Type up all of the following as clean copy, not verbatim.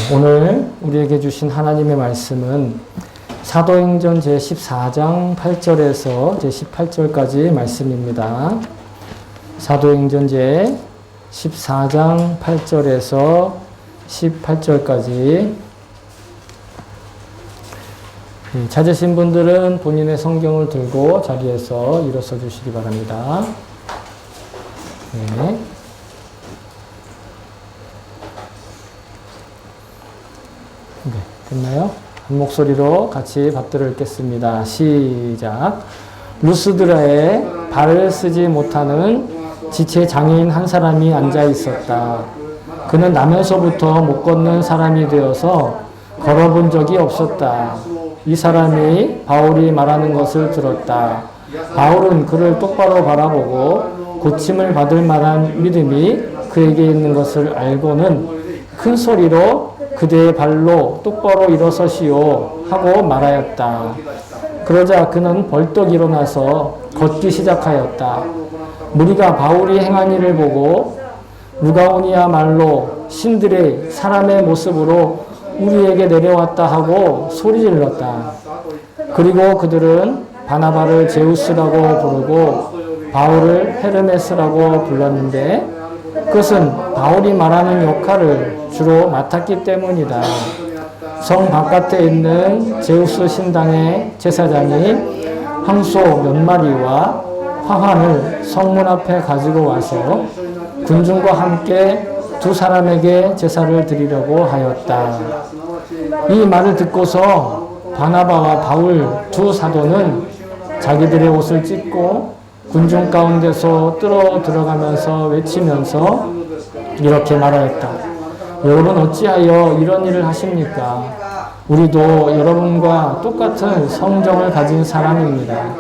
오늘 우리에게 주신 하나님의 말씀은 사도행전 제14장 8절에서 제18절까지 말씀입니다. 사도행전 제14장 8절에서 18절까지 찾으신 분들은 본인의 성경을 들고 자리에서 일어서 주시기 바랍니다. 네. 네, 됐나요? 한 목소리로 같이 받들어 읽겠습니다. 시작. 루스드라에 발을 쓰지 못하는 지체 장애인 한 사람이 앉아 있었다. 그는 나면서부터 못 걷는 사람이 되어서 걸어본 적이 없었다. 이 사람이 바울이 말하는 것을 들었다. 바울은 그를 똑바로 바라보고 고침을 받을 만한 믿음이 그에게 있는 것을 알고는 큰 소리로 그대의 발로 똑바로 일어서시오 하고 말하였다. 그러자 그는 벌떡 일어나서 걷기 시작하였다. 무리가 바울이 행한 일을 보고 루가오니야말로 신들의 사람의 모습으로 우리에게 내려왔다 하고 소리질렀다. 그리고 그들은 바나바를 제우스라고 부르고 바울을 헤르메스라고 불렀는데 그것은 바울이 말하는 역할을 주로 맡았기 때문이다. 성 바깥에 있는 제우스 신당의 제사장이 황소 몇 마리와 화환을 성문 앞에 가지고 와서 군중과 함께 두 사람에게 제사를 드리려고 하였다. 이 말을 듣고서 바나바와 바울 두 사도는 자기들의 옷을 찢고 군중 가운데서 뚫어 들어가면서 외치면서 이렇게 말하였다. 여러분 어찌하여 이런 일을 하십니까? 우리도 여러분과 똑같은 성정을 가진 사람입니다.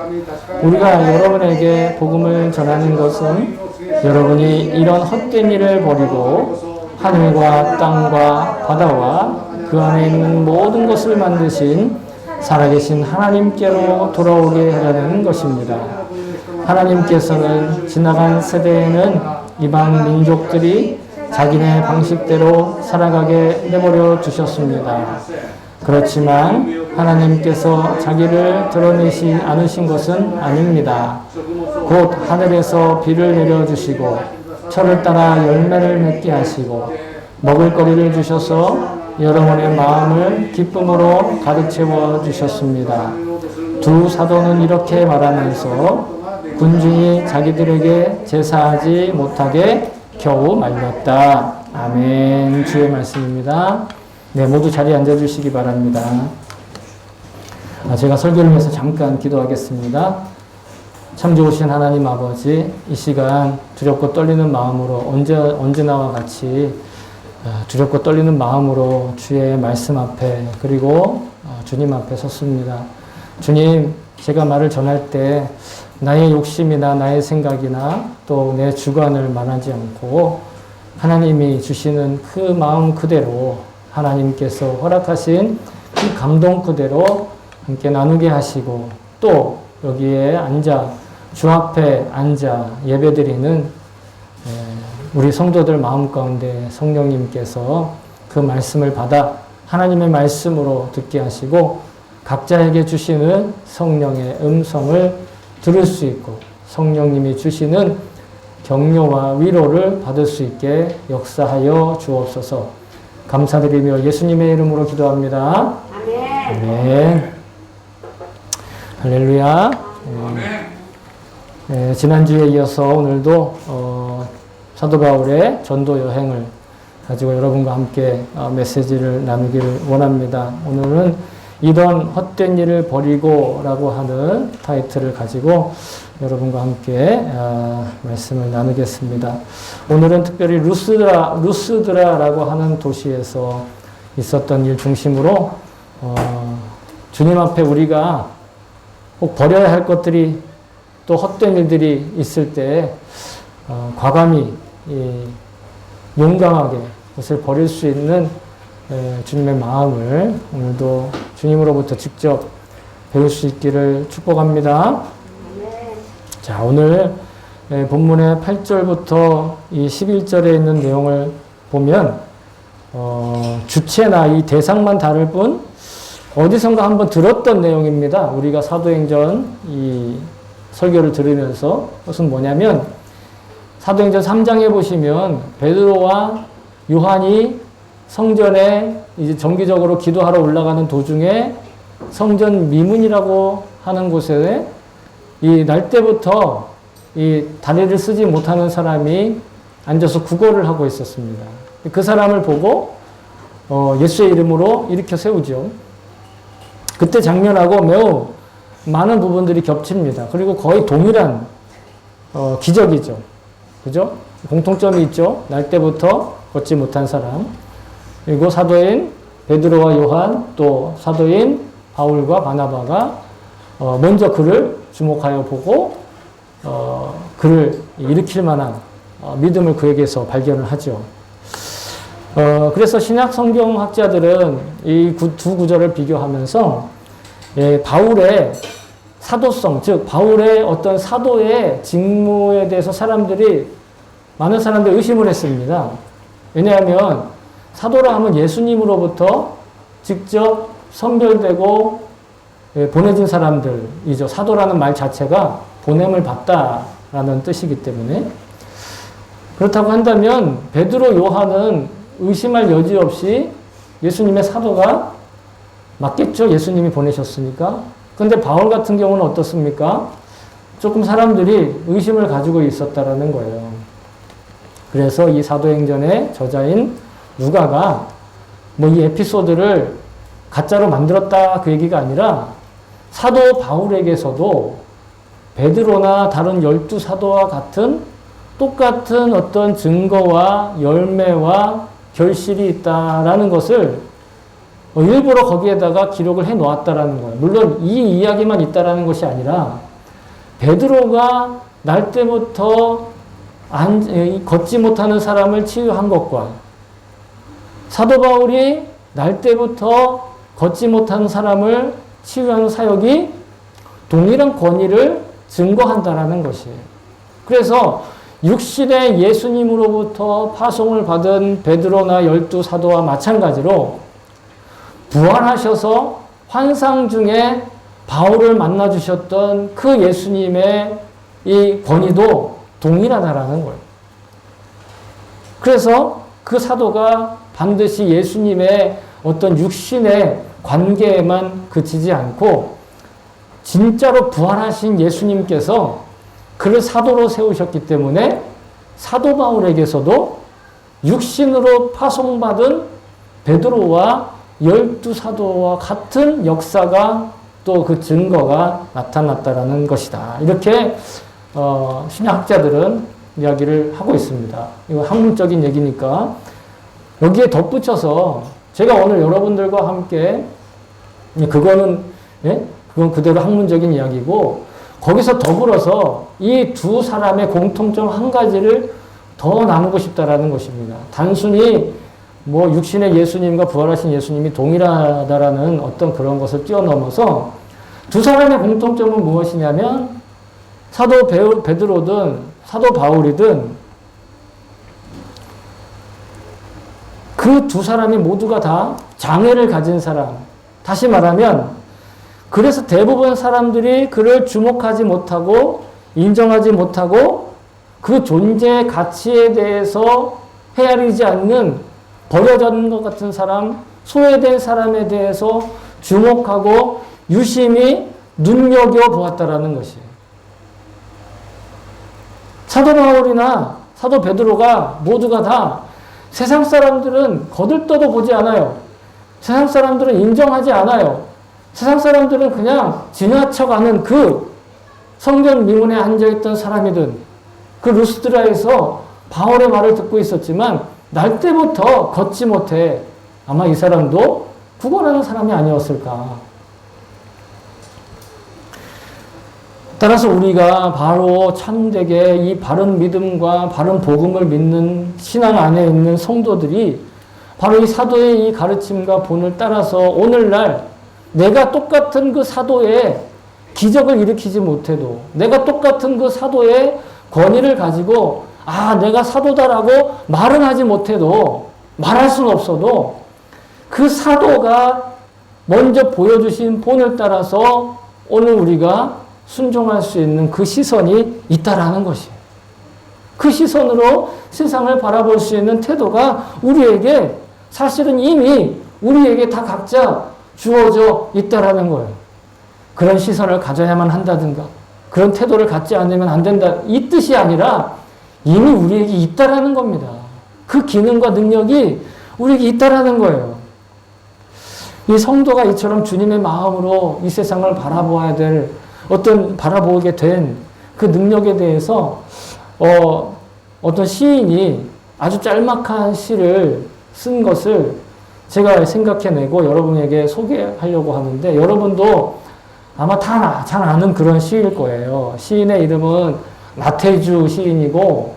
우리가 여러분에게 복음을 전하는 것은 여러분이 이런 헛된 일을 버리고 하늘과 땅과 바다와 그 안에 있는 모든 것을 만드신 살아계신 하나님께로 돌아오게 하려는 것입니다. 하나님께서는 지나간 세대에는 이방 민족들이 자기네 방식대로 살아가게 내버려 주셨습니다. 그렇지만 하나님께서 자기를 드러내지 않으신 것은 아닙니다. 곧 하늘에서 비를 내려주시고 철을 따라 열매를 맺게 하시고 먹을거리를 주셔서 여러분의 마음을 기쁨으로 가득 채워 주셨습니다. 두 사도는 이렇게 말하면서 군중이 자기들에게 제사하지 못하게 겨우 말렸다. 아멘. 주의 말씀입니다. 네, 모두 자리에 앉아주시기 바랍니다. 제가 설교를 위해서 잠깐 기도하겠습니다. 참 좋으신 하나님 아버지, 이 시간 두렵고 떨리는 마음으로 언제나와 같이 두렵고 떨리는 마음으로 주의 말씀 앞에 그리고 주님 앞에 섰습니다. 주님, 제가 말을 전할 때 나의 욕심이나 나의 생각이나 또 내 주관을 말하지 않고 하나님이 주시는 그 마음 그대로 하나님께서 허락하신 그 감동 그대로 함께 나누게 하시고 또 여기에 주 앞에 앉아 예배드리는 우리 성도들 마음 가운데 성령님께서 그 말씀을 받아 하나님의 말씀으로 듣게 하시고 각자에게 주시는 성령의 음성을 들을 수 있고 성령님이 주시는 격려와 위로를 받을 수 있게 역사하여 주옵소서. 감사드리며 예수님의 이름으로 기도합니다. 아멘. 아멘. 할렐루야. 지난주에 이어서 오늘도 사도 바울의 전도 여행을 가지고 여러분과 함께 메시지를 나누기를 원합니다. 오늘은 이런 헛된 일을 버리고 라고 하는 타이틀을 가지고 여러분과 함께 말씀을 나누겠습니다. 오늘은 특별히 루스드라라고 하는 도시에서 있었던 일 중심으로 주님 앞에 우리가 꼭 버려야 할 것들이 또 헛된 일들이 있을 때 과감히 용감하게 그것을 버릴 수 있는 주님의 마음을 오늘도 주님으로부터 직접 배울 수 있기를 축복합니다. 자, 오늘 본문의 8절부터 이 11절에 있는 내용을 보면 주체나 이 대상만 다를 뿐 어디선가 한번 들었던 내용입니다. 우리가 사도행전 이 설교를 들으면서 그것은 뭐냐면 사도행전 3장에 보시면 베드로와 요한이 성전에 이제 정기적으로 기도하러 올라가는 도중에 성전 미문이라고 하는 곳에 이 날 때부터 이 다리를 쓰지 못하는 사람이 앉아서 구걸을 하고 있었습니다. 그 사람을 보고 예수의 이름으로 일으켜 세우죠. 그때 장면하고 매우 많은 부분들이 겹칩니다. 그리고 거의 동일한 기적이죠. 그죠? 공통점이 있죠. 날 때부터 걷지 못한 사람. 그리고 사도인 베드로와 요한 또 사도인 바울과 바나바가 먼저 그를 주목하여 보고 그를 일으킬 만한 믿음을 그에게서 발견을 하죠. 그래서 신약 성경학자들은 이 두 구절을 비교하면서 바울의 사도성, 즉 바울의 어떤 사도의 직무에 대해서 많은 사람들이 의심을 했습니다. 왜냐하면 사도라 하면 예수님으로부터 직접 선별되고 보내진 사람들이죠. 사도라는 말 자체가 보냄을 받다라는 뜻이기 때문에 그렇다고 한다면 베드로, 요한은 의심할 여지 없이 예수님의 사도가 맞겠죠. 예수님이 보내셨으니까. 그런데 바울 같은 경우는 어떻습니까? 조금 사람들이 의심을 가지고 있었다라는 거예요. 그래서 이 사도행전의 저자인 누가가 뭐 이 에피소드를 가짜로 만들었다 그 얘기가 아니라 사도 바울에게서도 베드로나 다른 12사도와 같은 똑같은 어떤 증거와 열매와 결실이 있다라는 것을 일부러 거기에다가 기록을 해 놓았다라는 거예요. 물론 이 이야기만 있다라는 것이 아니라 베드로가 날 때부터 걷지 못하는 사람을 치유한 것과 사도 바울이 날 때부터 걷지 못하는 사람을 치유하는 사역이 동일한 권위를 증거한다라는 것이에요. 그래서 육신의 예수님으로부터 파송을 받은 베드로나 12사도와 마찬가지로 부활하셔서 환상 중에 바울을 만나주셨던 그 예수님의 이 권위도 동일하다라는 거예요. 그래서 그 사도가 반드시 예수님의 어떤 육신의 관계에만 그치지 않고 진짜로 부활하신 예수님께서 그를 사도로 세우셨기 때문에 사도 바울에게서도 육신으로 파송받은 베드로와 12사도와 같은 역사가 또 그 증거가 나타났다라는 것이다. 이렇게 신약학자들은 이야기를 하고 있습니다. 이거 학문적인 얘기니까 여기에 덧붙여서 제가 오늘 여러분들과 함께 그건 그대로 학문적인 이야기고 거기서 더불어서 이 두 사람의 공통점 한 가지를 더 나누고 싶다라는 것입니다. 단순히 뭐 육신의 예수님과 부활하신 예수님이 동일하다라는 어떤 그런 것을 뛰어넘어서 두 사람의 공통점은 무엇이냐면 사도 베드로든 사도 바울이든 그 두 사람이 모두가 다 장애를 가진 사람. 다시 말하면 그래서 대부분 사람들이 그를 주목하지 못하고 인정하지 못하고 그 존재의 가치에 대해서 헤아리지 않는 버려진 것 같은 사람, 소외된 사람에 대해서 주목하고 유심히 눈여겨보았다라는 것이에요. 사도 바울이나 사도 베드로가 모두가 다 세상 사람들은 거들떠도 보지 않아요. 세상 사람들은 인정하지 않아요. 세상 사람들은 그냥 지나쳐가는 그 성전 미문에 앉아있던 사람이든 그 루스드라에서 바울의 말을 듣고 있었지만 날 때부터 걷지 못해 아마 이 사람도 구걸하는 사람이 아니었을까. 따라서 우리가 바로 참되게 이 바른 믿음과 바른 복음을 믿는 신앙 안에 있는 성도들이 바로 이 사도의 이 가르침과 본을 따라서 오늘날 내가 똑같은 그 사도의 기적을 일으키지 못해도 내가 똑같은 그 사도의 권위를 가지고 내가 사도다라고 말은 하지 못해도 말할 수는 없어도 그 사도가 먼저 보여주신 본을 따라서 오늘 우리가 순종할 수 있는 그 시선이 있다라는 것이에요. 그 시선으로 세상을 바라볼 수 있는 태도가 우리에게 사실은 이미 우리에게 다 각자 주어져 있다라는 거예요. 그런 시선을 가져야만 한다든가 그런 태도를 갖지 않으면 안 된다 이 뜻이 아니라 이미 우리에게 있다라는 겁니다. 그 기능과 능력이 우리에게 있다라는 거예요. 이 성도가 이처럼 주님의 마음으로 이 세상을 바라보아야 될 바라보게 된 그 능력에 대해서 어떤 시인이 아주 짤막한 시를 쓴 것을 제가 생각해내고 여러분에게 소개하려고 하는데 여러분도 아마 다 잘 아는 그런 시일 거예요. 시인의 이름은 나태주 시인이고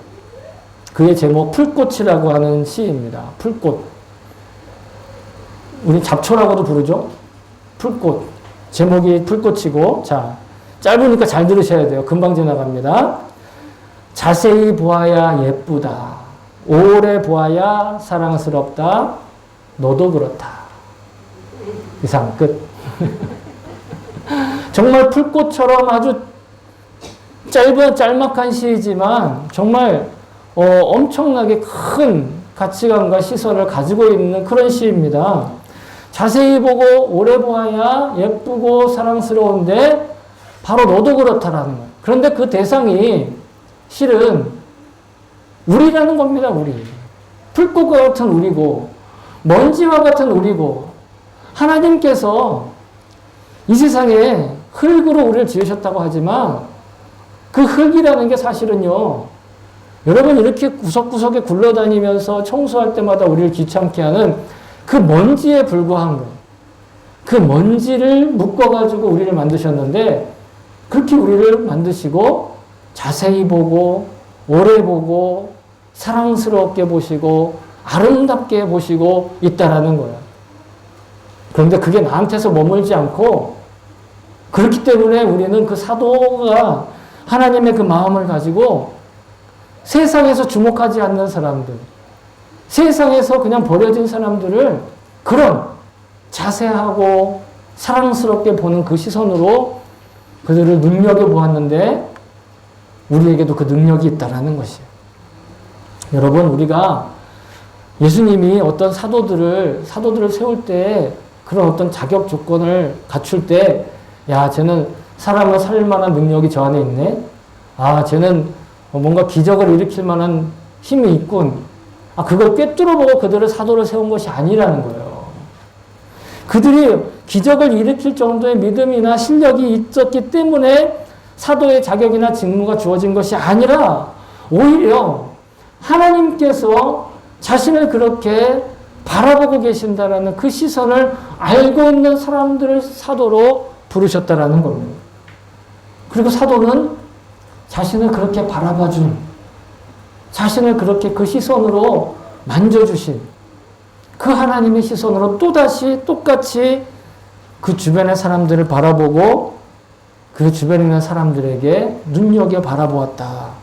그의 제목 풀꽃이라고 하는 시입니다. 풀꽃. 우리 잡초라고도 부르죠. 풀꽃. 제목이 풀꽃이고 자 짧으니까 잘 들으셔야 돼요. 금방 지나갑니다. 자세히 보아야 예쁘다. 오래 보아야 사랑스럽다. 너도 그렇다. 이상 끝. 정말 풀꽃처럼 아주 짤막한 시이지만 정말 엄청나게 큰 가치관과 시선을 가지고 있는 그런 시입니다. 자세히 보고 오래 보아야 예쁘고 사랑스러운데 바로 너도 그렇다라는 거예요. 그런데 그 대상이 실은 우리라는 겁니다. 우리. 풀꽃과 같은 우리고 먼지와 같은 우리고 하나님께서 이 세상에 흙으로 우리를 지으셨다고 하지만 그 흙이라는 게 사실은요. 여러분 이렇게 구석구석에 굴러다니면서 청소할 때마다 우리를 귀찮게 하는 그 먼지에 불과한 거예요. 그 먼지를 묶어가지고 우리를 만드셨는데 그렇게 우리를 만드시고 자세히 보고 오래 보고 사랑스럽게 보시고 아름답게 보시고 있다라는 거예요. 그런데 그게 나한테서 머물지 않고 그렇기 때문에 우리는 그 사도가 하나님의 그 마음을 가지고 세상에서 주목하지 않는 사람들, 세상에서 그냥 버려진 사람들을 그런 자세하고 사랑스럽게 보는 그 시선으로 그들을 눈여겨보았는데 우리에게도 그 능력이 있다라는 것이에요. 여러분 우리가 예수님이 어떤 사도들을 세울 때 그런 어떤 자격 조건을 갖출 때 야 쟤는 사람을 살릴 만한 능력이 저 안에 있네. 아 쟤는 뭔가 기적을 일으킬 만한 힘이 있군. 아 그걸 꿰뚫어보고 그들을 사도를 세운 것이 아니라는 거예요. 그들이 기적을 일으킬 정도의 믿음이나 실력이 있었기 때문에 사도의 자격이나 직무가 주어진 것이 아니라 오히려 하나님께서 자신을 그렇게 바라보고 계신다라는 그 시선을 알고 있는 사람들을 사도로 부르셨다라는 겁니다. 그리고 사도는 자신을 그렇게 바라봐준, 자신을 그렇게 그 시선으로 만져주신 그 하나님의 시선으로 또다시 똑같이 그 주변의 사람들을 바라보고 그 주변에 있는 사람들에게 눈여겨 바라보았다.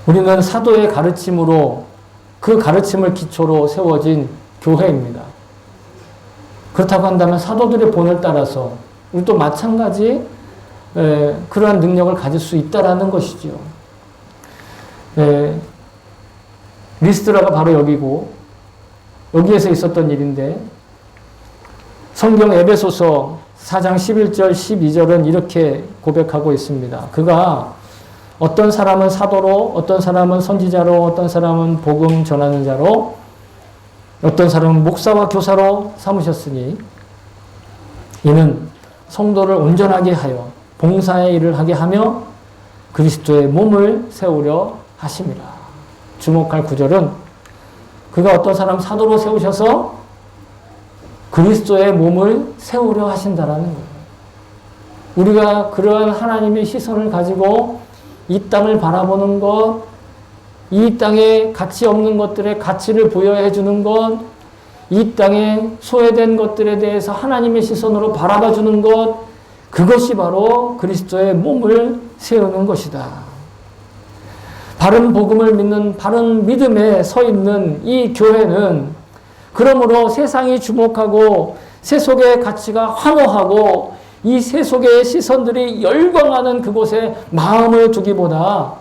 우리는 사도의 가르침으로 그 가르침을 기초로 세워진 교회입니다. 그렇다고 한다면 사도들의 본을 따라서 우리도 마찬가지 그러한 능력을 가질 수 있다라는 것이죠. 리스드라가 바로 여기고 여기에서 있었던 일인데 성경 에베소서 4장 11절 12절은 이렇게 고백하고 있습니다. 그가 어떤 사람은 사도로, 어떤 사람은 선지자로, 어떤 사람은 복음 전하는 자로, 어떤 사람은 목사와 교사로 삼으셨으니 이는 성도를 온전하게 하여 봉사의 일을 하게 하며 그리스도의 몸을 세우려 하심이라. 주목할 구절은 그가 어떤 사람 사도로 세우셔서 그리스도의 몸을 세우려 하신다라는 거예요. 우리가 그러한 하나님의 시선을 가지고 이 땅을 바라보는 것, 이 땅에 가치 없는 것들의 가치를 부여해 주는 것, 이 땅에 소외된 것들에 대해서 하나님의 시선으로 바라봐 주는 것, 그것이 바로 그리스도의 몸을 세우는 것이다. 바른 복음을 믿는 바른 믿음에 서 있는 이 교회는 그러므로 세상이 주목하고 세속의 가치가 환호하고 이 세속의 시선들이 열광하는 그곳에 마음을 두기보다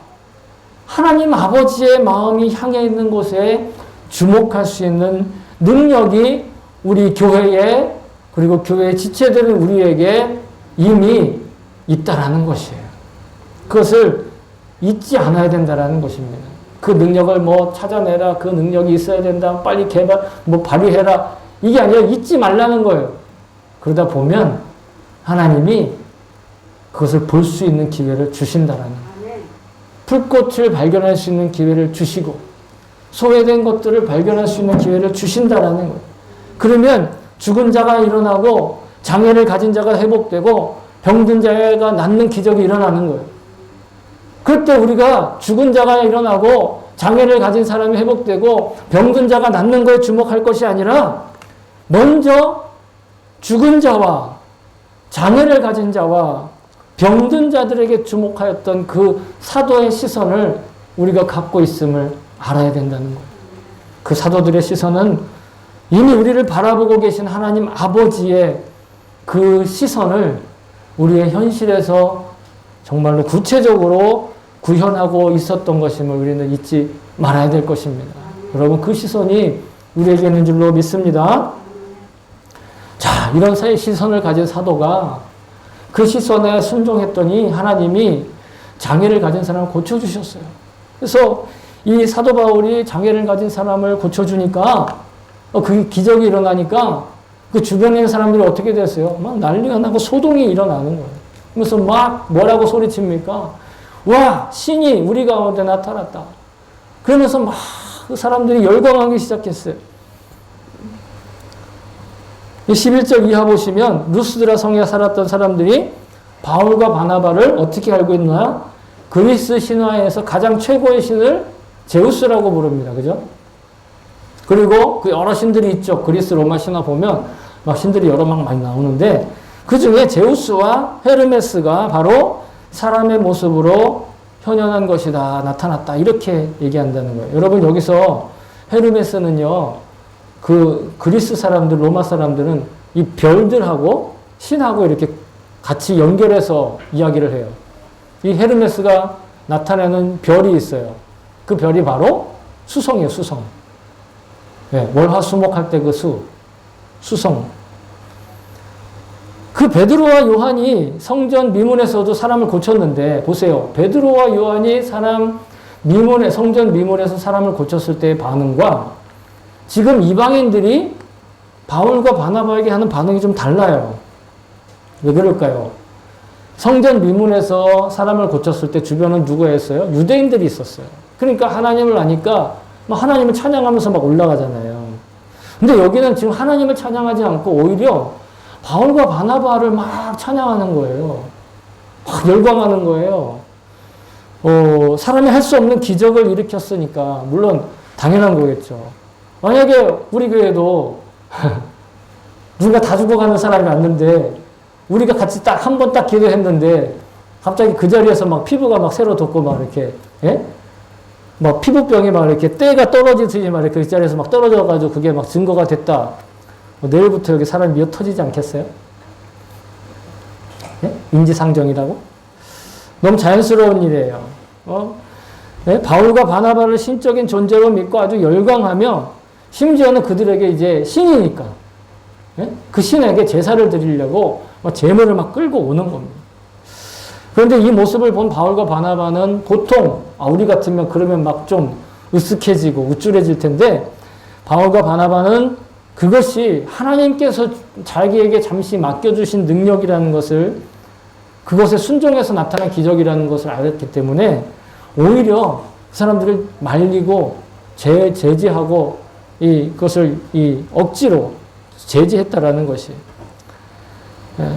하나님 아버지의 마음이 향해 있는 곳에 주목할 수 있는 능력이 우리 교회에 그리고 교회 지체되는 우리에게 이미 있다라는 것이에요. 그것을 잊지 않아야 된다라는 것입니다. 그 능력을 뭐 찾아내라, 그 능력이 있어야 된다, 빨리 발휘해라. 이게 아니라 잊지 말라는 거예요. 그러다 보면 하나님이 그것을 볼 수 있는 기회를 주신다라는 거예요. 불꽃을 발견할 수 있는 기회를 주시고 소외된 것들을 발견할 수 있는 기회를 주신다라는 거예요. 그러면 죽은 자가 일어나고 장애를 가진 자가 회복되고 병든 자가 낫는 기적이 일어나는 거예요. 그때 우리가 죽은 자가 일어나고 장애를 가진 사람이 회복되고 병든 자가 낫는 거에 주목할 것이 아니라 먼저 죽은 자와 장애를 가진 자와 병든 자들에게 주목하였던 그 사도의 시선을 우리가 갖고 있음을 알아야 된다는 거예요. 그 사도들의 시선은 이미 우리를 바라보고 계신 하나님 아버지의 그 시선을 우리의 현실에서 정말로 구체적으로 구현하고 있었던 것임을 우리는 잊지 말아야 될 것입니다. 여러분, 그 시선이 우리에게 있는 줄로 믿습니다. 자, 이런 시선을 가진 사도가 그 시선에 순종했더니 하나님이 장애를 가진 사람을 고쳐주셨어요. 그래서 이 사도 바울이 장애를 가진 사람을 고쳐주니까 그 기적이 일어나니까 그 주변에 있는 사람들이 어떻게 됐어요? 막 난리가 나고 소동이 일어나는 거예요. 그래서 막 뭐라고 소리칩니까? 와, 신이 우리 가운데 나타났다. 그러면서 막 그 사람들이 열광하기 시작했어요. 11절 이하 보시면 루스드라 성에 살았던 사람들이 바울과 바나바를 어떻게 알고 있나? 그리스 신화에서 가장 최고의 신을 제우스라고 부릅니다. 그죠? 그리고 그 여러 신들이 있죠. 그리스 로마 신화 보면 막 신들이 여러 막 많이 나오는데 그 중에 제우스와 헤르메스가 바로 사람의 모습으로 현현한 것이다, 나타났다, 이렇게 얘기한다는 거예요. 여러분, 여기서 헤르메스는요, 그 그리스 사람들, 로마 사람들은 이 별들하고 신하고 이렇게 같이 연결해서 이야기를 해요. 이 헤르메스가 나타내는 별이 있어요. 그 별이 바로 수성이에요, 수성. 네, 월화수목할 때 그 수성. 그 베드로와 요한이 성전 미문에서도 사람을 고쳤는데, 보세요. 베드로와 요한이 성전 미문에서 사람을 고쳤을 때의 반응과 지금 이방인들이 바울과 바나바에게 하는 반응이 좀 달라요. 왜 그럴까요? 성전 미문에서 사람을 고쳤을 때 주변은 누가 했어요? 유대인들이 있었어요. 그러니까 하나님을 아니까 막 하나님을 찬양하면서 막 올라가잖아요. 근데 여기는 지금 하나님을 찬양하지 않고 오히려 바울과 바나바를 막 찬양하는 거예요. 막 열광하는 거예요. 사람이 할 수 없는 기적을 일으켰으니까 물론 당연한 거겠죠. 만약에 우리 교회도 누가 다 죽어가는 사람이 왔는데 우리가 같이 딱 한 번 딱 기도했는데 갑자기 그 자리에서 막 피부가 막 새로 돋고 막 이렇게, 예? 막 피부병이 막 이렇게 때가 떨어지듯이 막 이렇게 그 자리에서 막 떨어져가지고 그게 막 증거가 됐다. 내일부터 여기 사람이 미어 터지지 않겠어요? 예? 인지상정이라고? 너무 자연스러운 일이에요. 예? 바울과 바나바를 신적인 존재로 믿고 아주 열광하며 심지어는 그들에게 이제 신이니까 예? 그 신에게 제사를 드리려고 제물을 막 끌고 오는 겁니다. 그런데 이 모습을 본 바울과 바나바는 보통 우리 같으면 그러면 막 좀 으쓱해지고 우쭐해질 텐데 바울과 바나바는 그것이 하나님께서 자기에게 잠시 맡겨주신 능력이라는 것을 그것에 순종해서 나타난 기적이라는 것을 알았기 때문에 오히려 그 사람들을 말리고 제지하고 그것을 억지로 제지했다라는 것이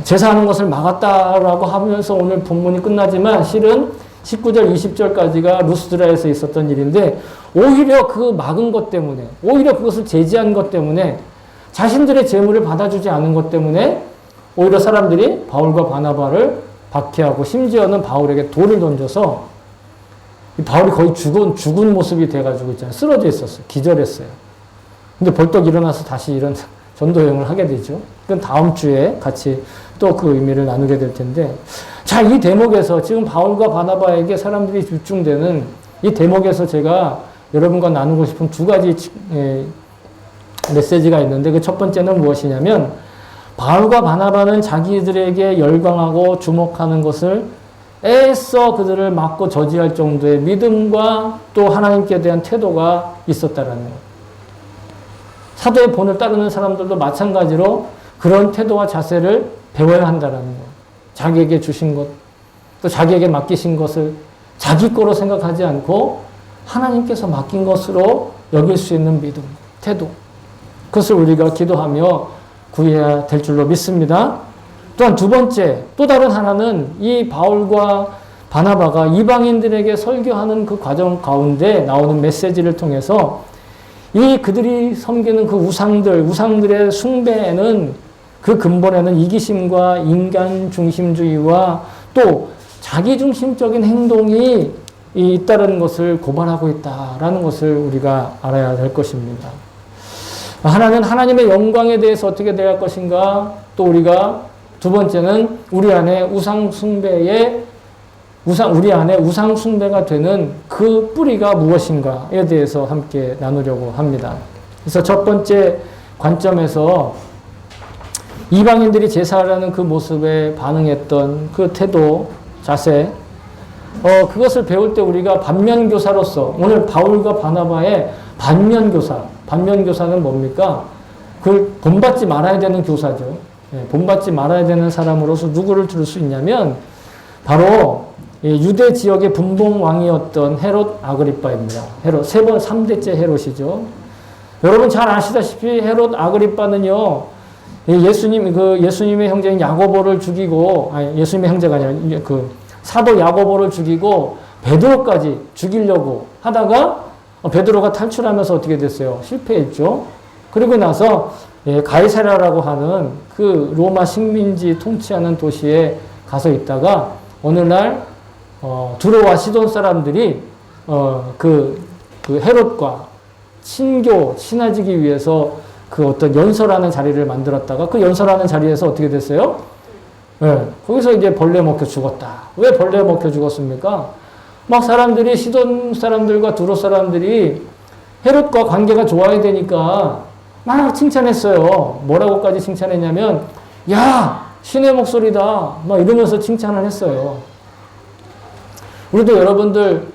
제사하는 것을 막았다라고 하면서 오늘 본문이 끝나지만 실은 19절 20절까지가 루스드라에서 있었던 일인데 오히려 그 막은 것 때문에 오히려 그것을 제지한 것 때문에 자신들의 재물을 받아주지 않은 것 때문에 오히려 사람들이 바울과 바나바를 박해하고 심지어는 바울에게 돌을 던져서 바울이 거의 죽은 모습이 돼가지고 있잖아요. 쓰러져 있었어요. 기절했어요. 근데 벌떡 일어나서 다시 이런 전도 여행을 하게 되죠. 그건 다음 주에 같이 또 그 의미를 나누게 될 텐데, 자, 이 대목에서 지금 바울과 바나바에게 사람들이 집중되는 이 대목에서 제가 여러분과 나누고 싶은 두 가지 메시지가 있는데, 그 첫 번째는 무엇이냐면, 바울과 바나바는 자기들에게 열광하고 주목하는 것을 애써 그들을 막고 저지할 정도의 믿음과 또 하나님께 대한 태도가 있었다라는 것. 사도의 본을 따르는 사람들도 마찬가지로 그런 태도와 자세를 배워야 한다라는 것. 자기에게 주신 것, 또 자기에게 맡기신 것을 자기 거로 생각하지 않고 하나님께서 맡긴 것으로 여길 수 있는 믿음, 태도. 그것을 우리가 기도하며 구해야 될 줄로 믿습니다. 또한 두 번째, 또 다른 하나는 이 바울과 바나바가 이방인들에게 설교하는 그 과정 가운데 나오는 메시지를 통해서 이 그들이 섬기는 그 우상들의 숭배에는 그 근본에는 이기심과 인간 중심주의와 또 자기 중심적인 행동이 있다는 것을 고발하고 있다라는 것을 우리가 알아야 될 것입니다. 하나는 하나님의 영광에 대해서 어떻게 대할 것인가, 또 우리가 두 번째는 우리 안에 우상 숭배가 되는 그 뿌리가 무엇인가에 대해서 함께 나누려고 합니다. 그래서 첫 번째 관점에서 이방인들이 제사하라는 그 모습에 반응했던 그 태도, 자세, 그것을 배울 때 우리가 반면교사로서 오늘 바울과 바나바의 반면교사는 뭡니까? 그걸 본받지 말아야 되는 교사죠. 본받지 말아야 되는 사람으로서 누구를 들을 수 있냐면 바로 유대 지역의 분봉왕이었던 헤롯 아그리빠입니다. 헤롯, 3대째 헤롯이죠. 여러분 잘 아시다시피 헤롯 아그리빠는요, 예수님의 형제인 야고보를 죽이고, 예수님의 형제가 아니라 사도 야고보를 죽이고 베드로까지 죽이려고 하다가 베드로가 탈출하면서 어떻게 됐어요? 실패했죠. 그리고 나서 가이사랴라고 하는 그 로마 식민지 통치하는 도시에 가서 있다가 어느 날 두로와 시돈 사람들이 그 헤롯과 친해지기 위해서 그 어떤 연설하는 자리를 만들었다가 그 연설하는 자리에서 어떻게 됐어요? 거기서 이제 벌레 먹혀 죽었다. 왜 벌레 먹혀 죽었습니까? 막 사람들이 시돈 사람들과 두로 사람들이 헤롯과 관계가 좋아야 되니까 막 칭찬했어요. 뭐라고까지 칭찬했냐면, 야, 신의 목소리다. 막 이러면서 칭찬을 했어요. 우리도 여러분들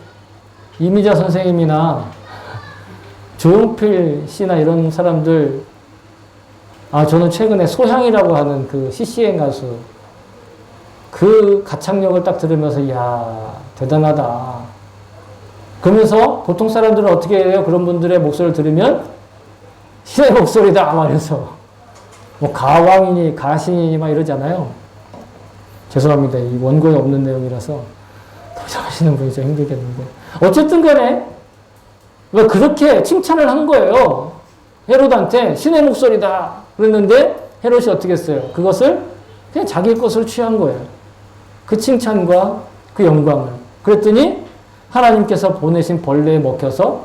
이미자 선생님이나 조용필 씨나 이런 사람들, 저는 최근에 소향이라고 하는 그 CCM 가수 그 가창력을 딱 들으면서 이야, 대단하다. 그러면서 보통 사람들은 어떻게 해요? 그런 분들의 목소리를 들으면 신의 목소리다 말해서 뭐 가왕이니 가신이니 막 이러잖아요. 죄송합니다. 이 원고에 없는 내용이라서 더 잘하시는 분이 좀 힘들겠는데, 어쨌든 간에 왜 그렇게 칭찬을 한 거예요. 헤롯한테 신의 목소리다 그랬는데 헤롯이 어떻게 했어요? 그것을 그냥 자기 것으로 취한 거예요. 그 칭찬과 그 영광을. 그랬더니 하나님께서 보내신 벌레에 먹혀서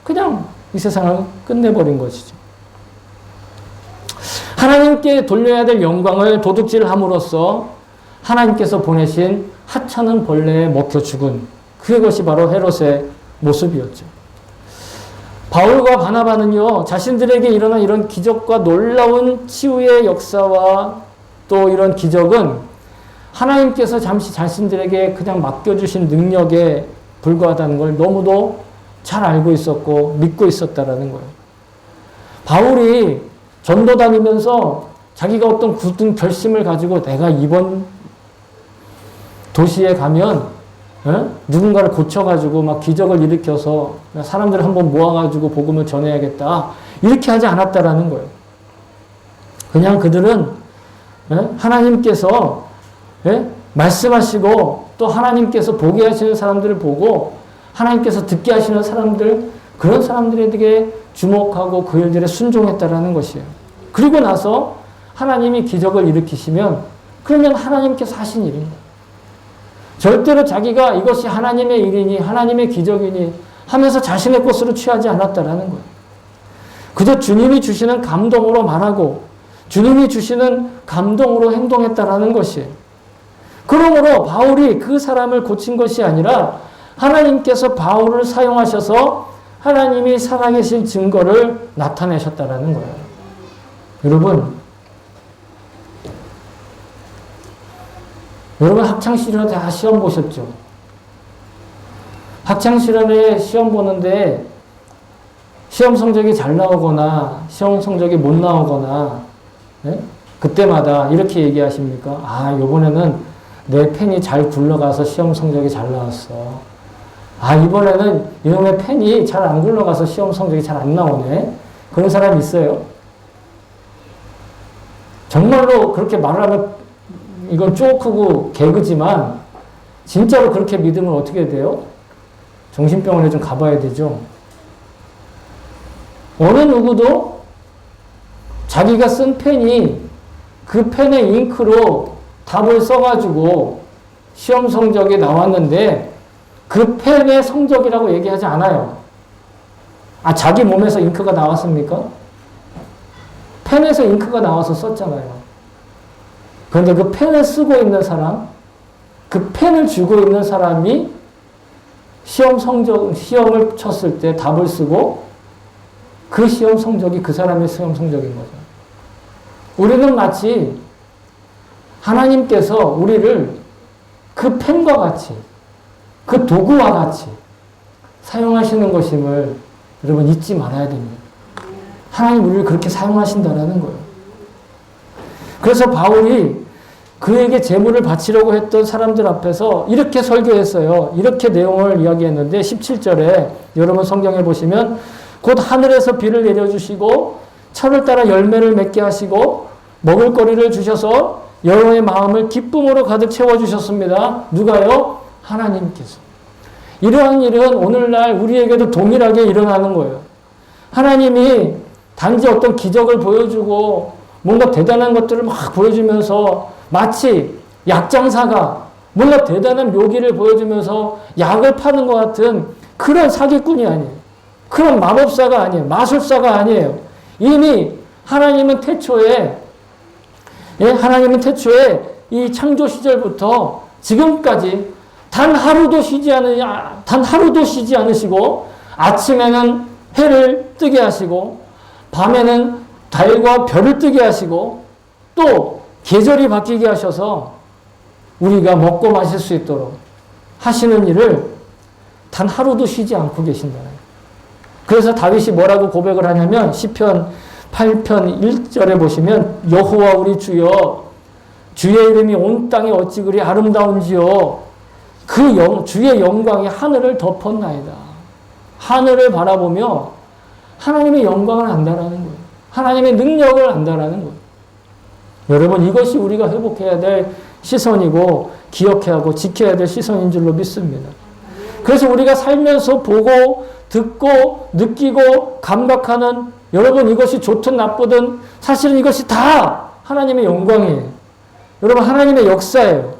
그냥 이 세상을 끝내버린 것이죠. 하나님께 돌려야 될 영광을 도둑질함으로써 하나님께서 보내신 하찮은 벌레에 먹혀 죽은 그것이 바로 헤롯의 모습이었죠. 바울과 바나바는요, 자신들에게 일어난 이런 기적과 놀라운 치유의 역사와 또 이런 기적은 하나님께서 잠시 자신들에게 그냥 맡겨주신 능력에 불과하다는 걸 너무도 잘 알고 있었고 믿고 있었다라는 거예요. 바울이 전도 다니면서 자기가 어떤 굳은 결심을 가지고 내가 이번 도시에 가면 누군가를 고쳐가지고 막 기적을 일으켜서 사람들을 한번 모아가지고 복음을 전해야겠다. 이렇게 하지 않았다라는 거예요. 그냥 그들은 하나님께서 말씀하시고 또 하나님께서 보게 하시는 사람들을 보고 하나님께서 듣게 하시는 사람들, 그런 사람들에게 주목하고 그 일들에 순종했다라는 것이에요. 그리고 나서 하나님이 기적을 일으키시면 그러면 하나님께서 하신 일입니다. 절대로 자기가 이것이 하나님의 일이니 하나님의 기적이니 하면서 자신의 것으로 취하지 않았다라는 거예요. 그저 주님이 주시는 감동으로 말하고 주님이 주시는 감동으로 행동했다라는 것이에요. 그러므로 바울이 그 사람을 고친 것이 아니라 하나님께서 바울을 사용하셔서 하나님이 살아계신 증거를 나타내셨다라는 거예요. 여러분 학창시절에 다 시험 보셨죠? 학창시절에 시험 보는데 시험 성적이 잘 나오거나 시험 성적이 못 나오거나 그때마다 이렇게 얘기하십니까? 아, 이번에는 내 펜이 잘 굴러가서 시험 성적이 잘 나왔어. 아, 이번에는 이놈의 펜이 잘 안 굴러가서 시험 성적이 잘 안 나오네. 그런 사람이 있어요? 정말로 그렇게 말을 하면 이건 쪼크고 개그지만 진짜로 그렇게 믿으면 어떻게 돼요? 정신병원에 좀 가봐야 되죠. 어느 누구도 자기가 쓴 펜이 그 펜의 잉크로 답을 써가지고 시험 성적이 나왔는데 그 펜의 성적이라고 얘기하지 않아요. 아, 자기 몸에서 잉크가 나왔습니까? 펜에서 잉크가 나와서 썼잖아요. 그런데 그 펜을 쓰고 있는 사람, 그 펜을 쥐고 있는 사람이 시험을 쳤을 때 답을 쓰고 그 시험 성적이 그 사람의 시험 성적인 거죠. 우리는 마치 하나님께서 우리를 그 펜과 같이, 그 도구와 같이 사용하시는 것임을 여러분 잊지 말아야 됩니다. 하나님 우리를 그렇게 사용하신다라는 거예요. 그래서 바울이 그에게 제물을 바치려고 했던 사람들 앞에서 이렇게 설교했어요. 이렇게 내용을 이야기했는데 17절에 여러분 성경에 보시면 곧 하늘에서 비를 내려주시고 철을 따라 열매를 맺게 하시고 먹을거리를 주셔서 여러분의 마음을 기쁨으로 가득 채워주셨습니다. 누가요? 하나님께서. 이러한 일은 오늘날 우리에게도 동일하게 일어나는 거예요. 하나님이 단지 어떤 기적을 보여주고 뭔가 대단한 것들을 막 보여주면서 마치 약장사가 뭔가 대단한 묘기를 보여주면서 약을 파는 것 같은 그런 사기꾼이 아니에요. 그런 마법사가 아니에요. 마술사가 아니에요. 이미 하나님은 태초에 이 창조 시절부터 지금까지 단 하루도 쉬지 않으시고 아침에는 해를 뜨게 하시고 밤에는 달과 별을 뜨게 하시고 또 계절이 바뀌게 하셔서 우리가 먹고 마실 수 있도록 하시는 일을 단 하루도 쉬지 않고 계신다는 거예요. 그래서 다윗이 뭐라고 고백을 하냐면 시편 8편 1절에 보시면 여호와 우리 주여 주의 이름이 온 땅에 어찌 그리 아름다운지요 주의 영광이 하늘을 덮었나이다. 하늘을 바라보며 하나님의 영광을 안다라는 거예요. 하나님의 능력을 안다라는 거예요. 여러분 이것이 우리가 회복해야 될 시선이고 기억해야 하고 지켜야 될 시선인 줄로 믿습니다. 그래서 우리가 살면서 보고 듣고 느끼고 감각하는 여러분 이것이 좋든 나쁘든 사실은 이것이 다 하나님의 영광이에요. 여러분 하나님의 역사예요.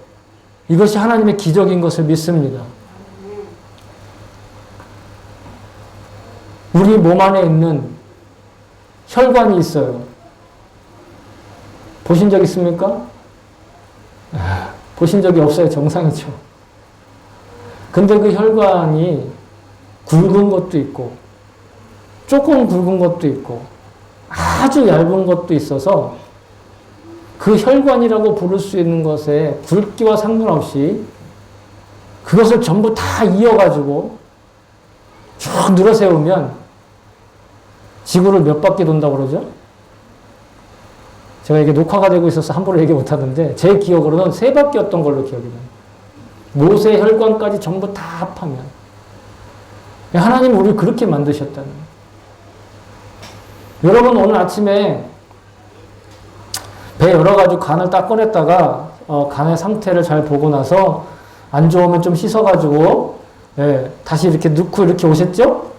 이것이 하나님의 기적인 것을 믿습니다. 우리 몸 안에 있는 혈관이 있어요. 보신 적 있습니까? 보신 적이 없어요. 정상이죠. 근데 그 혈관이 굵은 것도 있고 조금 굵은 것도 있고 아주 얇은 것도 있어서 그 혈관이라고 부를 수 있는 것에 굵기와 상관없이 그것을 전부 다 이어가지고 쭉 늘어세우면 지구를 몇 바퀴 돈다고 그러죠? 제가 이게 녹화가 되고 있어서 함부로 얘기 못 하는데 제 기억으로는 3바퀴였던 걸로 기억이 나요. 모세 혈관까지 전부 다 합하면 하나님은 우리를 그렇게 만드셨다는 거예요. 여러분 오늘 아침에 배 열어가지고 간을 딱 꺼냈다가 간의 상태를 잘 보고 나서 안 좋으면 좀 씻어가지고 다시 이렇게 넣고 이렇게 오셨죠?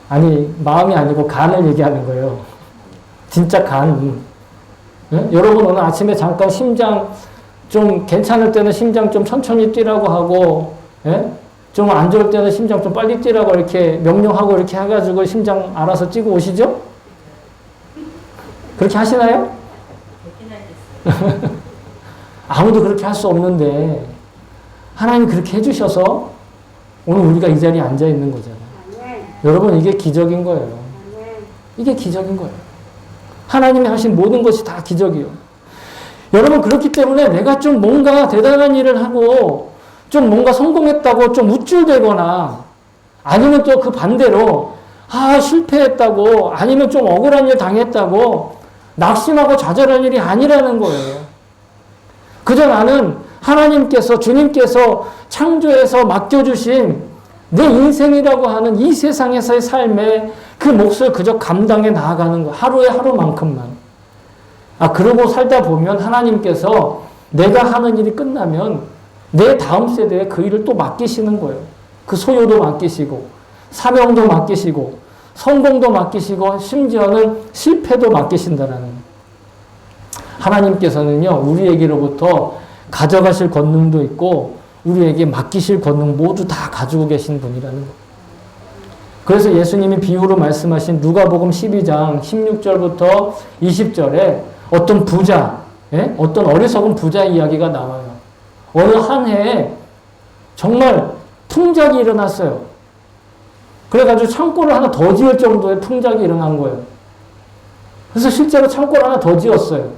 아니 마음이 아니고 간을 얘기하는 거예요. 진짜 간. 예? 여러분 오늘 아침에 잠깐 심장 좀 괜찮을 때는 심장 좀 천천히 뛰라고 하고, 예? 좀 안 좋을 때는 심장 좀 빨리 뛰라고 이렇게 명령하고 이렇게 해가지고 심장 알아서 뛰고 오시죠? 그렇게 하시나요? 아무도 그렇게 할 수 없는데 하나님 그렇게 해주셔서 오늘 우리가 이 자리에 앉아 있는 거잖아요. 여러분 이게 기적인 거예요. 이게 기적인 거예요. 하나님이 하신 모든 것이 다 기적이에요. 여러분 그렇기 때문에 내가 좀 뭔가 대단한 일을 하고 좀 뭔가 성공했다고 좀 우쭐대거나 아니면 또 그 반대로 실패했다고 아니면 좀 억울한 일 당했다고 낙심하고 좌절할 일이 아니라는 거예요. 그저 나는 하나님께서 주님께서 창조해서 맡겨주신 내 인생이라고 하는 이 세상에서의 삶에 그 몫을 그저 감당해 나아가는 거. 하루에 하루만큼만. 그러고 살다 보면 하나님께서 내가 하는 일이 끝나면 내 다음 세대에 그 일을 또 맡기시는 거예요. 그 소유도 맡기시고, 사명도 맡기시고, 성공도 맡기시고, 심지어는 실패도 맡기신다라는 거예요. 하나님께서는요, 우리에게로부터 가져가실 권능도 있고, 우리에게 맡기실 권능 모두 다 가지고 계신 분이라는 거예요. 그래서 예수님이 비유로 말씀하신 누가복음 12장 16절부터 20절에 어떤 부자, 어떤 어리석은 부자 이야기가 나와요. 어느 한 해에 정말 풍작이 일어났어요. 그래가지고 창고를 하나 더 지을 정도의 풍작이 일어난 거예요. 그래서 실제로 창고를 하나 더 지었어요.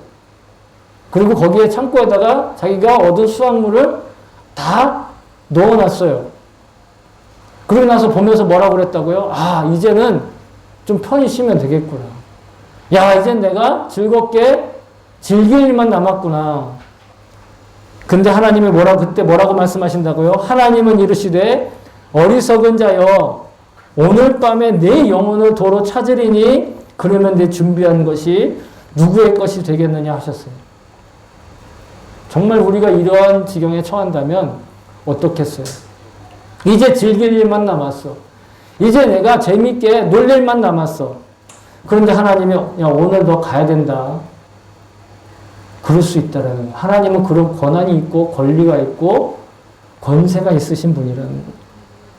그리고 거기에 창고에다가 자기가 얻은 수확물을 다 넣어놨어요. 그러고 나서 보면서 뭐라고 그랬다고요? 이제는 좀 편히 쉬면 되겠구나. 이젠 내가 즐겁게 즐길 일만 남았구나. 근데 하나님이 그때 뭐라고 말씀하신다고요? 하나님은 이르시되 어리석은 자여 오늘 밤에 내 영혼을 도로 찾으리니 그러면 내 준비한 것이 누구의 것이 되겠느냐 하셨어요. 정말 우리가 이러한 지경에 처한다면 어떻겠어요? 이제 즐길 일만 남았어. 이제 내가 재밌게 놀 일만 남았어. 그런데 하나님이 오늘 너 가야 된다. 그럴 수 있다라는 거예요. 하나님은 그런 권한이 있고 권리가 있고 권세가 있으신 분이라는 거예요.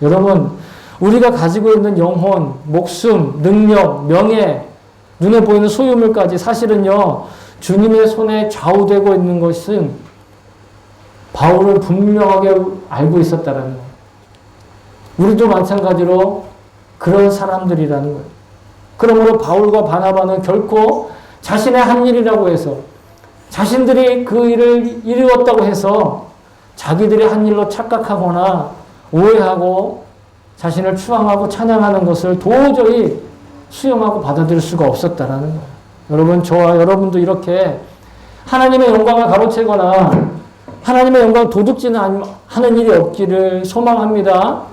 여러분 우리가 가지고 있는 영혼, 목숨, 능력, 명예, 눈에 보이는 소유물까지 사실은요 주님의 손에 좌우되고 있는 것은 바울은 분명하게 알고 있었다라는 거예요. 우리도 마찬가지로 그런 사람들이라는 거예요. 그러므로 바울과 바나바는 결코 자신의 한 일이라고 해서 자신들이 그 일을 이루었다고 해서 자기들이 한 일로 착각하거나 오해하고 자신을 추앙하고 찬양하는 것을 도저히 수용하고 받아들일 수가 없었다라는 거예요. 여러분, 저와 여러분도 이렇게 하나님의 영광을 가로채거나 하나님의 영광을 도둑질하는 일이 없기를 소망합니다.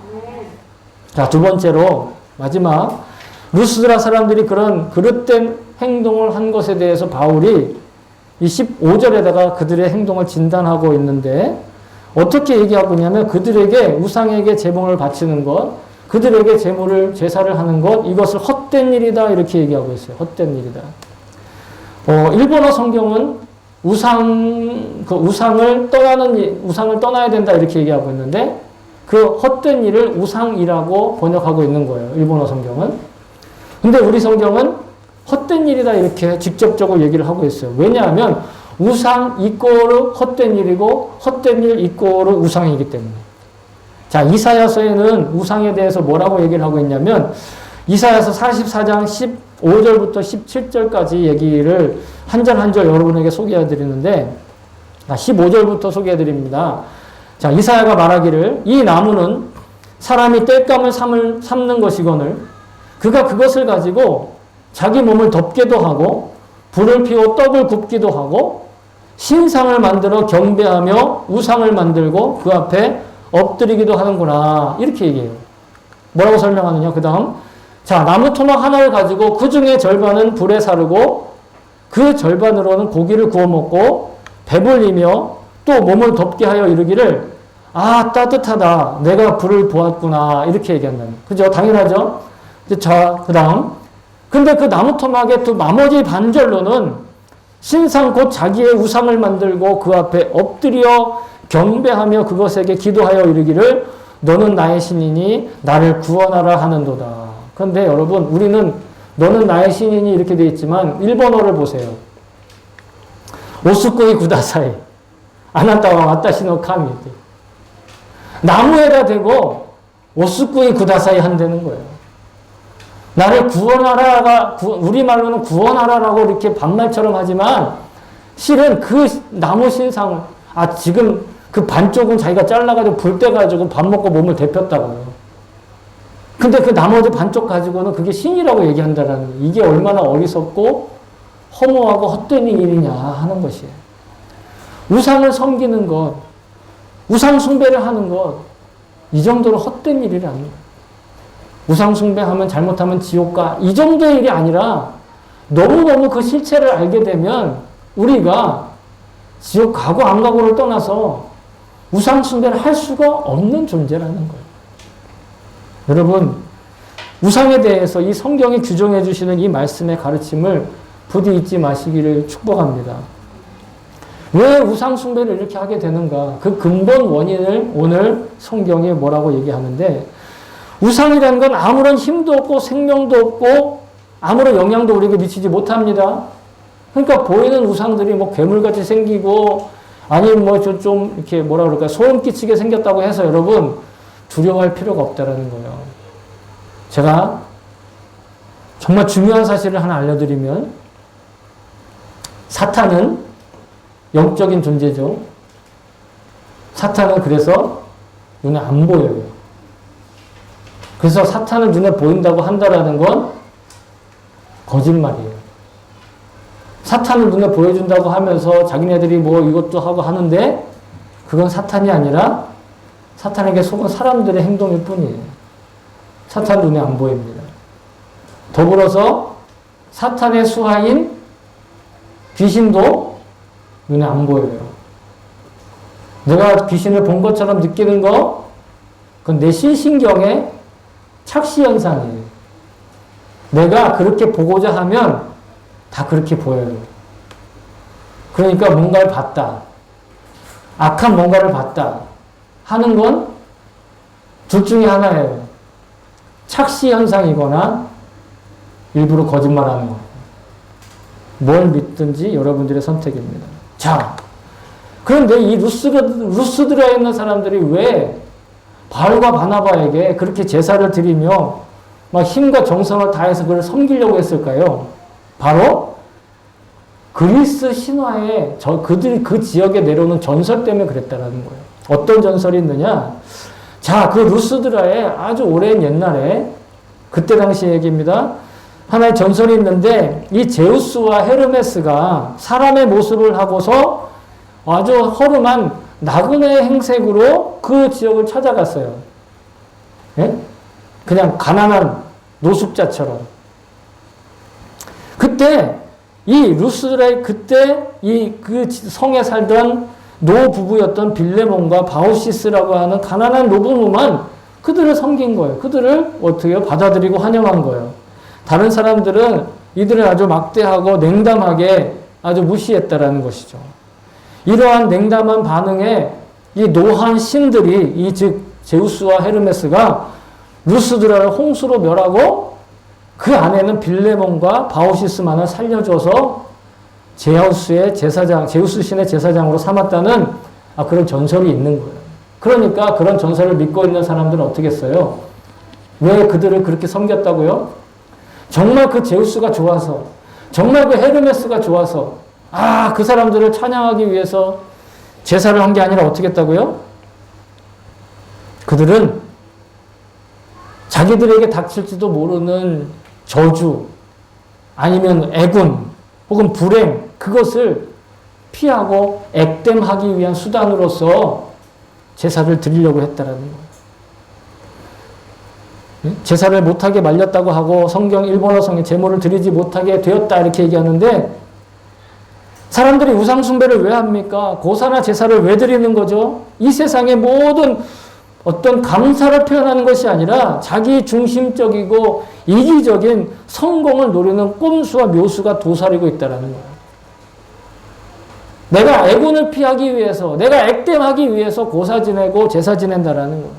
자, 두 번째로 마지막 루스드라 사람들이 그런 그릇된 행동을 한 것에 대해서 바울이 이 15절에다가 그들의 행동을 진단하고 있는데 어떻게 얘기하고 있냐면 그들에게 우상에게 제물을 바치는 것, 그들에게 제사를 하는 것, 이것을 헛된 일이다 이렇게 얘기하고 있어요. 헛된 일이다. 일본어 성경은 우상을 떠나야 된다 이렇게 얘기하고 있는데 그 헛된 일을 우상이라고 번역하고 있는 거예요. 일본어 성경은. 근데 우리 성경은 헛된 일이다 이렇게 직접적으로 얘기를 하고 있어요. 왜냐하면 우상 이꼬르 헛된 일이고 헛된 일 이꼬르 우상이기 때문에. 자, 이사야서에는 우상에 대해서 뭐라고 얘기를 하고 있냐면 이사야서 44장 15절부터 17절까지 얘기를 한 절 한 절 여러분에게 소개해 드리는데 15절부터 소개해 드립니다. 자, 이사야가 말하기를 이 나무는 사람이 땔감을 삶는 것이거늘 그가 그것을 가지고 자기 몸을 덮기도 하고 불을 피워 떡을 굽기도 하고 신상을 만들어 경배하며 우상을 만들고 그 앞에 엎드리기도 하는구나 이렇게 얘기해요. 뭐라고 설명하느냐 그 다음 자 나무 토막 하나를 가지고 그 중에 절반은 불에 사르고 그 절반으로는 고기를 구워 먹고 배불리며 또 몸을 덮게 하여 이르기를 따뜻하다 내가 불을 보았구나 이렇게 얘기한다는 그죠? 당연하죠? 자 그 다음 근데 그 나무 토막의 또 나머지 반절로는 신상 곧 자기의 우상을 만들고 그 앞에 엎드려 경배하며 그것에게 기도하여 이르기를 너는 나의 신이니 나를 구원하라 하는도다. 그런데 여러분 우리는 너는 나의 신이니 이렇게 되어 있지만 일본어를 보세요. 오스쿠이 구다사이 아나타와 와타시노 카미 나무에다 대고 오스쿠이 구다사이 한다는 거예요. 나를 구원하라가 우리말로는 구원하라라고 이렇게 반말처럼 하지만 실은 그 나무 신상을 지금 그 반쪽은 자기가 잘라가지고 불 떼가지고 밥 먹고 몸을 데폈다고요. 근데 그 나머지 반쪽 가지고는 그게 신이라고 얘기한다라는 거예요. 이게 얼마나 어리석고 허무하고 헛된 일이냐 하는 것이에요. 우상을 섬기는 것, 우상 숭배를 하는 것, 이 정도로 헛된 일이라는 거예요. 우상 숭배하면 잘못하면 지옥가 이 정도의 일이 아니라 너무너무 그 실체를 알게 되면 우리가 지옥 가고 안 가고를 떠나서 우상 숭배를 할 수가 없는 존재라는 거예요. 여러분 우상에 대해서 이 성경이 규정해 주시는 이 말씀의 가르침을 부디 잊지 마시기를 축복합니다. 왜 우상 숭배를 이렇게 하게 되는가? 그 근본 원인을 오늘 성경이 뭐라고 얘기하는데 우상이라는 건 아무런 힘도 없고 생명도 없고 아무런 영향도 우리에게 미치지 못합니다. 그러니까 보이는 우상들이 뭐 괴물같이 생기고 아니면 뭐 좀 이렇게 뭐라 그럴까 소름 끼치게 생겼다고 해서 여러분 두려워할 필요가 없다라는 거예요. 제가 정말 중요한 사실을 하나 알려드리면 사탄은 영적인 존재죠. 사탄은 그래서 눈에 안 보여요. 그래서 사탄은 눈에 보인다고 한다라는 건 거짓말이에요. 사탄을 눈에 보여준다고 하면서 자기네들이 뭐 이것도 하고 하는데 그건 사탄이 아니라 사탄에게 속은 사람들의 행동일 뿐이에요. 사탄 눈에 안 보입니다. 더불어서 사탄의 수하인 귀신도 눈에 안 보여요. 내가 귀신을 본 것처럼 느끼는 거 그건 내 신신경의 착시 현상이에요. 내가 그렇게 보고자 하면 다 그렇게 보여요. 그러니까 뭔가를 봤다. 악한 뭔가를 봤다. 하는 건 둘 중에 하나예요. 착시 현상이거나 일부러 거짓말하는 거. 뭘 믿든지 여러분들의 선택입니다. 자, 그런데 이 루스드라에 있는 사람들이 왜 바울과 바나바에게 그렇게 제사를 드리며 막 힘과 정성을 다해서 그를 섬기려고 했을까요? 바로 그리스 신화에 그들이 그 지역에 내려오는 전설 때문에 그랬다라는 거예요. 어떤 전설이 있느냐? 자, 그 루스드라에 아주 오랜 옛날에 그때 당시 얘기입니다. 하나의 전설이 있는데 이 제우스와 헤르메스가 사람의 모습을 하고서 아주 허름한 나그네 행색으로 그 지역을 찾아갔어요. 예? 그냥 가난한 노숙자처럼. 그때 이 루스드라의 그때 그 성에 살던 노부부였던 빌레몬과 바우시스라고 하는 가난한 노부부만 그들을 섬긴 거예요. 그들을 어떻게 받아들이고 환영한 거예요. 다른 사람들은 이들을 아주 막대하고 냉담하게 아주 무시했다라는 것이죠. 이러한 냉담한 반응에 이 노한 신들이 이 즉 제우스와 헤르메스가 루스드라를 홍수로 멸하고 그 안에는 빌레몬과 바우시스만을 살려줘서 제우스 신의 제사장으로 삼았다는 그런 전설이 있는 거예요. 그러니까 그런 전설을 믿고 있는 사람들은 어떻게 했어요? 왜 그들을 그렇게 섬겼다고요? 정말 그 제우스가 좋아서, 정말 그 헤르메스가 좋아서, 그 사람들을 찬양하기 위해서 제사를 한 게 아니라 어떻게 했다고요? 그들은 자기들에게 닥칠지도 모르는 저주, 아니면 애군, 혹은 불행, 그것을 피하고 액땜하기 위한 수단으로서 제사를 드리려고 했다라는 거예요. 제사를 못하게 말렸다고 하고 성경 일본어성에 제물을 드리지 못하게 되었다 이렇게 얘기하는데 사람들이 우상숭배를 왜 합니까? 고사나 제사를 왜 드리는 거죠? 이 세상의 모든 어떤 감사를 표현하는 것이 아니라 자기 중심적이고 이기적인 성공을 노리는 꼼수와 묘수가 도사리고 있다는 거예요. 내가 애군을 피하기 위해서, 내가 액땜하기 위해서 고사 지내고 제사 지낸다라는 거예요.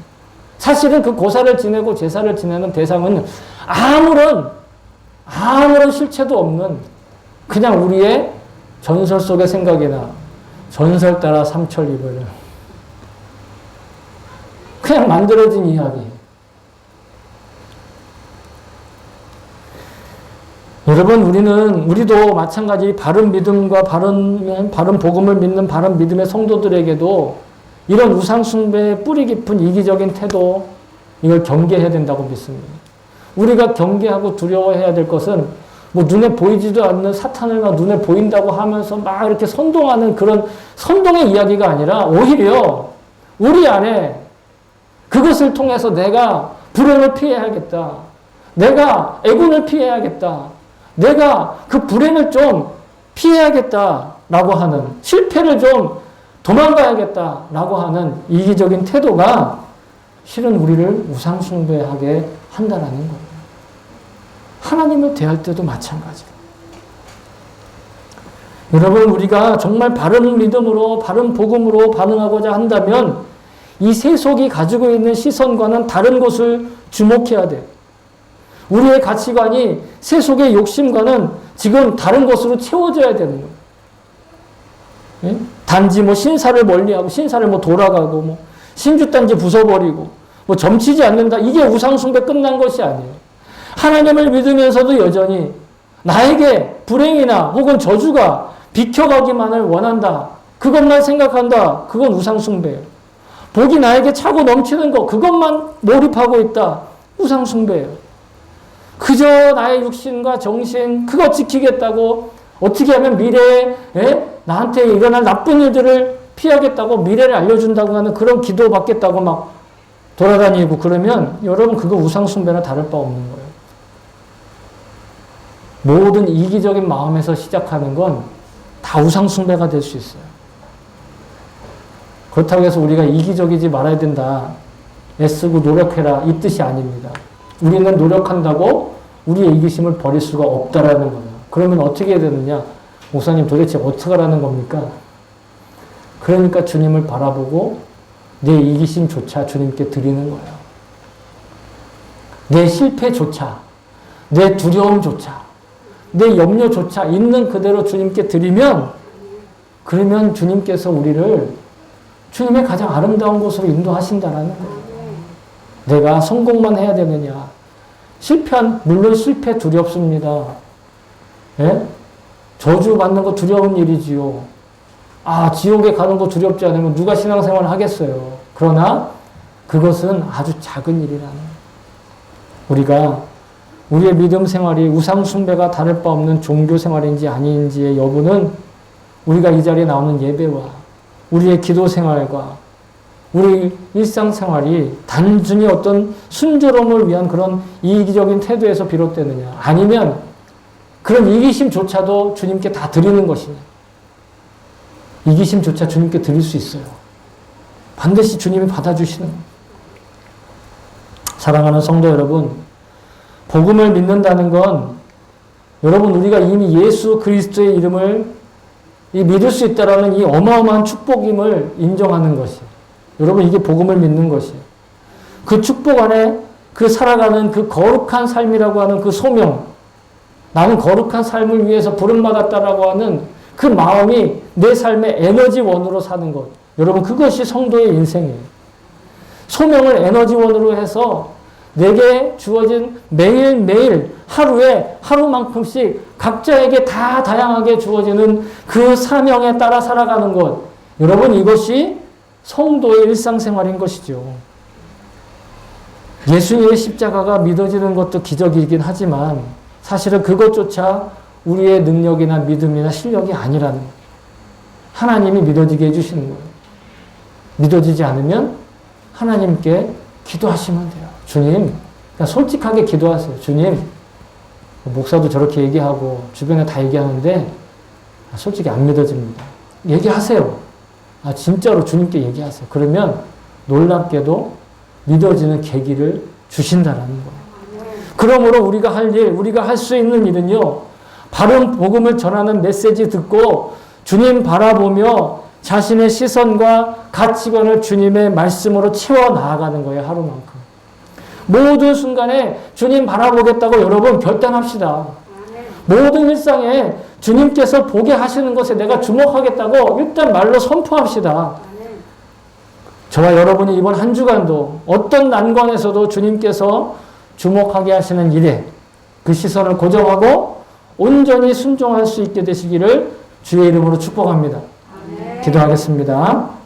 사실은 그 고사를 지내고 제사를 지내는 대상은 아무런 실체도 없는 그냥 우리의 전설 속의 생각이나 전설 따라 삼철 입을 그냥 만들어진 이야기. 여러분, 우리도 마찬가지 바른 믿음과 바른 복음을 믿는 바른 믿음의 성도들에게도 이런 우상숭배의 뿌리 깊은 이기적인 태도, 이걸 경계해야 된다고 믿습니다. 우리가 경계하고 두려워해야 될 것은 뭐 눈에 보이지도 않는 사탄을 막 눈에 보인다고 하면서 막 이렇게 선동하는 그런 선동의 이야기가 아니라 오히려 우리 안에 그것을 통해서 내가 불행을 피해야겠다. 내가 애군을 피해야겠다. 내가 그 불행을 좀 피해야겠다라고 하는, 실패를 좀 도망가야겠다라고 하는 이기적인 태도가 실은 우리를 우상숭배하게 한다라는 거예요. 하나님을 대할 때도 마찬가지로. 여러분, 우리가 정말 바른 믿음으로, 바른 복음으로 반응하고자 한다면 이 세속이 가지고 있는 시선과는 다른 것을 주목해야 돼요. 우리의 가치관이 세속의 욕심과는 지금 다른 것으로 채워져야 되는 거예요. 예? 단지 뭐 신사를 멀리하고, 신사를 뭐 돌아가고, 뭐 신주단지 부숴버리고, 뭐 점치지 않는다. 이게 우상숭배 끝난 것이 아니에요. 하나님을 믿으면서도 여전히 나에게 불행이나 혹은 저주가 비켜가기만을 원한다. 그것만 생각한다. 그건 우상숭배예요. 복이 나에게 차고 넘치는 것, 그것만 몰입하고 있다. 우상숭배예요. 그저 나의 육신과 정신, 그거 지키겠다고 어떻게 하면 미래에 나한테 일어날 나쁜 일들을 피하겠다고 미래를 알려준다고 하는 그런 기도 받겠다고 막 돌아다니고 그러면 여러분 그거 우상숭배나 다를 바 없는 거예요. 모든 이기적인 마음에서 시작하는 건 다 우상숭배가 될 수 있어요. 그렇다고 해서 우리가 이기적이지 말아야 된다. 애쓰고 노력해라. 이 뜻이 아닙니다. 우리는 노력한다고 우리의 이기심을 버릴 수가 없다라는 거예요. 그러면 어떻게 해야 되느냐? 목사님 도대체 어떻게 하라는 겁니까? 그러니까 주님을 바라보고 내 이기심조차 주님께 드리는 거예요. 내 실패조차, 내 두려움조차, 내 염려조차 있는 그대로 주님께 드리면 그러면 주님께서 우리를 주님의 가장 아름다운 곳으로 인도하신다라는 거예요. 내가 성공만 해야 되느냐? 물론 실패 두렵습니다. 예? 저주 받는 거 두려운 일이지요. 지옥에 가는 거 두렵지 않으면 누가 신앙생활을 하겠어요. 그러나 그것은 아주 작은 일이라는. 우리가 우리의 믿음 생활이 우상숭배가 다를 바 없는 종교 생활인지 아닌지의 여부는 우리가 이 자리에 나오는 예배와 우리의 기도 생활과 우리 일상생활이 단순히 어떤 순조로움을 위한 그런 이기적인 태도에서 비롯되느냐, 아니면 그런 이기심조차도 주님께 다 드리는 것이냐. 이기심조차 주님께 드릴 수 있어요. 반드시 주님이 받아주시는. 사랑하는 성도 여러분, 복음을 믿는다는 건 여러분 우리가 이미 예수 그리스도의 이름을 믿을 수 있다라는 이 어마어마한 축복임을 인정하는 것이. 여러분 이게 복음을 믿는 것이에요. 그 축복 안에 그 살아가는 그 거룩한 삶이라고 하는 그 소명, 나는 거룩한 삶을 위해서 부름받았다라고 하는 그 마음이 내 삶의 에너지원으로 사는 것. 여러분 그것이 성도의 인생이에요. 소명을 에너지원으로 해서 내게 주어진 매일매일 하루에 하루만큼씩 각자에게 다 다양하게 주어지는 그 사명에 따라 살아가는 것. 여러분 이것이 성도의 일상생활인 것이죠. 예수님의 십자가가 믿어지는 것도 기적이긴 하지만 사실은 그것조차 우리의 능력이나 믿음이나 실력이 아니라는 거예요. 하나님이 믿어지게 해주시는 거예요. 믿어지지 않으면 하나님께 기도하시면 돼요. 주님, 그냥 솔직하게 기도하세요. 주님, 목사도 저렇게 얘기하고 주변에 다 얘기하는데 솔직히 안 믿어집니다. 얘기하세요. 진짜로 주님께 얘기하세요. 그러면 놀랍게도 믿어지는 계기를 주신다라는 거예요. 그러므로 우리가 할 일, 우리가 할 수 있는 일은요, 바른 복음을 전하는 메시지 듣고 주님 바라보며 자신의 시선과 가치관을 주님의 말씀으로 채워 나아가는 거예요, 하루만큼. 모든 순간에 주님 바라보겠다고 여러분 결단합시다. 모든 일상에 주님께서 보게 하시는 것에 내가 주목하겠다고 일단 말로 선포합시다. 저와 여러분이 이번 한 주간도 어떤 난관에서도 주님께서 주목하게 하시는 일에 그 시선을 고정하고 온전히 순종할 수 있게 되시기를 주의 이름으로 축복합니다. 기도하겠습니다.